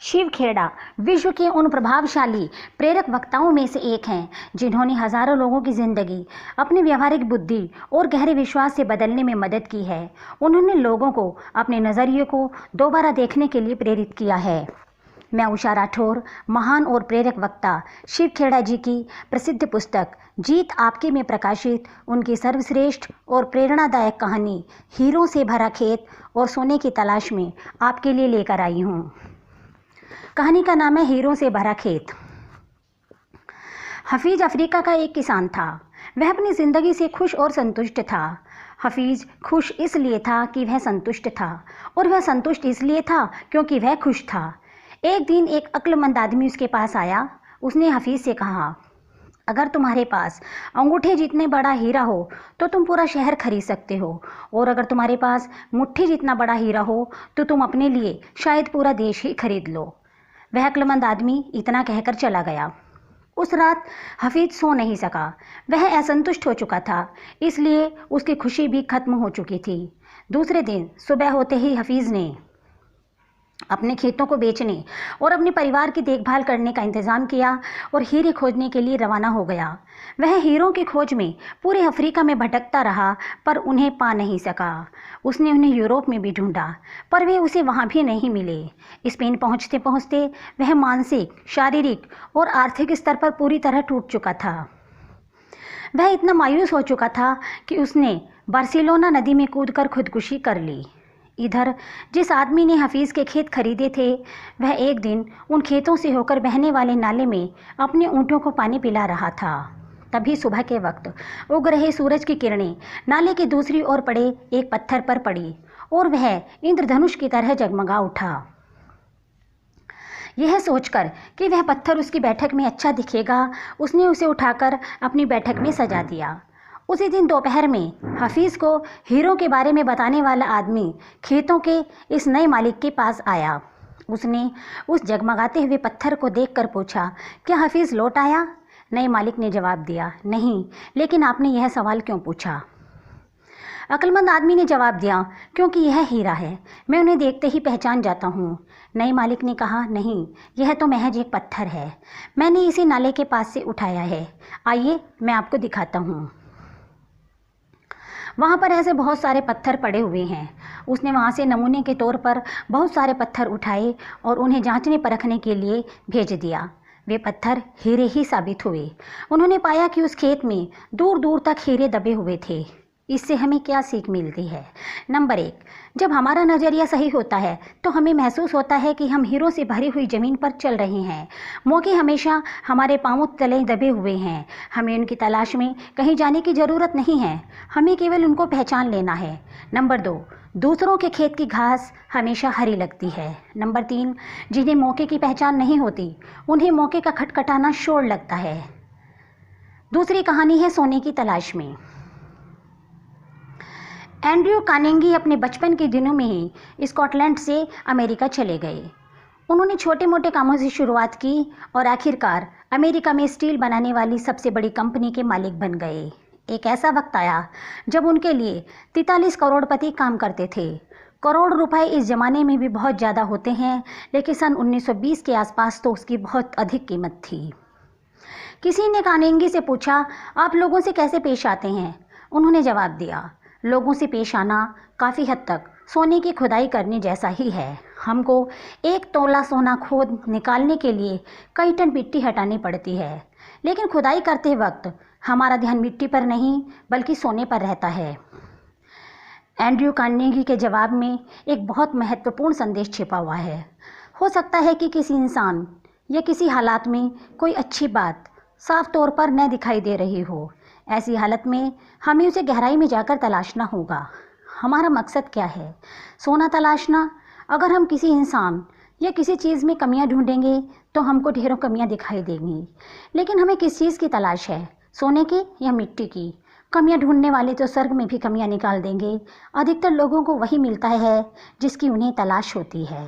शिव खेड़ा विश्व के उन प्रभावशाली प्रेरक वक्ताओं में से एक हैं जिन्होंने हजारों लोगों की जिंदगी अपनी व्यवहारिक बुद्धि और गहरे विश्वास से बदलने में मदद की है। उन्होंने लोगों को अपने नज़रिए को दोबारा देखने के लिए प्रेरित किया है। मैं उषा राठौर महान और प्रेरक वक्ता शिव खेड़ा जी की प्रसिद्ध पुस्तक जीत आपके में प्रकाशित उनकी सर्वश्रेष्ठ और प्रेरणादायक कहानी हीरों से भरा खेत और सोने की तलाश में आपके लिए लेकर आई हूँ। कहानी का नाम है हीरों से भरा खेत। हफीज अफ्रीका का एक किसान था। वह अपनी ज़िंदगी से खुश और संतुष्ट था। हफीज खुश इसलिए था कि वह संतुष्ट था, और वह संतुष्ट इसलिए था क्योंकि वह खुश था। एक दिन एक अक्लमंद आदमी उसके पास आया। उसने हफीज से कहा, अगर तुम्हारे पास अंगूठे जितने बड़ा हीरा हो तो तुम पूरा शहर खरीद सकते हो, और अगर तुम्हारे पास मुट्ठी जितना बड़ा हीरा हो तो तुम अपने लिए शायद पूरा देश ही खरीद लो। वह अक्लमंद आदमी इतना कहकर चला गया। उस रात हफीज सो नहीं सका। वह असंतुष्ट हो चुका था, इसलिए उसकी खुशी भी खत्म हो चुकी थी। दूसरे दिन सुबह होते ही हफीज ने अपने खेतों को बेचने और अपने परिवार की देखभाल करने का इंतज़ाम किया और हीरे खोजने के लिए रवाना हो गया। वह हीरों की खोज में पूरे अफ्रीका में भटकता रहा, पर उन्हें पा नहीं सका। उसने उन्हें यूरोप में भी ढूंढा, पर वे उसे वहाँ भी नहीं मिले। स्पेन पहुँचते पहुँचते वह मानसिक, शारीरिक और आर्थिक स्तर पर पूरी तरह टूट चुका था। वह इतना मायूस हो चुका था कि उसने बार्सिलोना नदी में कूदकर खुदकुशी कर ली। इधर जिस आदमी ने हफीज़ के खेत खरीदे थे, वह एक दिन उन खेतों से होकर बहने वाले नाले में अपने ऊँटों को पानी पिला रहा था। तभी सुबह के वक्त उग रहे सूरज की किरणें नाले की दूसरी ओर पड़े एक पत्थर पर पड़ी और वह इंद्रधनुष की तरह जगमगा उठा। यह सोचकर कि वह पत्थर उसकी बैठक में अच्छा दिखेगा, उसने उसे उठाकर अपनी बैठक में सजा दिया। उसी दिन दोपहर में हफीज़ को हीरों के बारे में बताने वाला आदमी खेतों के इस नए मालिक के पास आया। उसने उस जगमगाते हुए पत्थर को देखकर पूछा, क्या हफीज़ लौट आया? नए मालिक ने जवाब दिया, नहीं, लेकिन आपने यह सवाल क्यों पूछा? अक्लमंद आदमी ने जवाब दिया, क्योंकि यह हीरा है, मैं उन्हें देखते ही पहचान जाता हूँ। नए मालिक ने कहा, नहीं, यह तो महज एक पत्थर है, मैंने इसे नाले के पास से उठाया है, आइए मैं आपको दिखाता हूँ। वहाँ पर ऐसे बहुत सारे पत्थर पड़े हुए हैं। उसने वहाँ से नमूने के तौर पर बहुत सारे पत्थर उठाए और उन्हें जांचने परखने के लिए भेज दिया। वे पत्थर हीरे ही साबित हुए। उन्होंने पाया कि उस खेत में दूर दूर तक हीरे दबे हुए थे। इससे हमें क्या सीख मिलती है? नंबर 1, जब हमारा नज़रिया सही होता है तो हमें महसूस होता है कि हम हीरों से भरी हुई ज़मीन पर चल रहे हैं। मौके हमेशा हमारे पांवों तले दबे हुए हैं। हमें उनकी तलाश में कहीं जाने की ज़रूरत नहीं है, हमें केवल उनको पहचान लेना है। नंबर 2, दूसरों के खेत की घास हमेशा हरी लगती है। नंबर 3, जिन्हें मौके की पहचान नहीं होती उन्हें मौके का खटखटाना शोर लगता है। दूसरी कहानी है सोने की तलाश में। एंड्रयू कार्नेगी अपने बचपन के दिनों में ही स्कॉटलैंड से अमेरिका चले गए। उन्होंने छोटे मोटे कामों से शुरुआत की और आखिरकार अमेरिका में स्टील बनाने वाली सबसे बड़ी कंपनी के मालिक बन गए। एक ऐसा वक्त आया जब उनके लिए 43 करोड़पति काम करते थे। करोड़ रुपए इस ज़माने में भी बहुत ज़्यादा होते हैं, लेकिन सन 1920 के आसपास तो उसकी बहुत अधिक कीमत थी। किसी ने कार्नेगी से पूछा, आप लोगों से कैसे पेश आते हैं? उन्होंने जवाब दिया, लोगों से पेश आना काफ़ी हद तक सोने की खुदाई करने जैसा ही है। हमको 1 तोला सोना खोद निकालने के लिए कई टन मिट्टी हटानी पड़ती है, लेकिन खुदाई करते वक्त हमारा ध्यान मिट्टी पर नहीं बल्कि सोने पर रहता है। एंड्रयू कार्नेगी के जवाब में एक बहुत महत्वपूर्ण संदेश छिपा हुआ है। हो सकता है कि किसी इंसान या किसी हालात में कोई अच्छी बात साफ तौर पर न दिखाई दे रही हो। ऐसी हालत में हमें उसे गहराई में जाकर तलाशना होगा। हमारा मकसद क्या है? सोना तलाशना। अगर हम किसी इंसान या किसी चीज़ में कमियां ढूंढेंगे तो हमको ढेरों कमियां दिखाई देंगी, लेकिन हमें किस चीज़ की तलाश है, सोने की या मिट्टी की? कमियां ढूंढने वाले तो स्वर्ग में भी कमियां निकाल देंगे। अधिकतर लोगों को वही मिलता है जिसकी उन्हें तलाश होती है।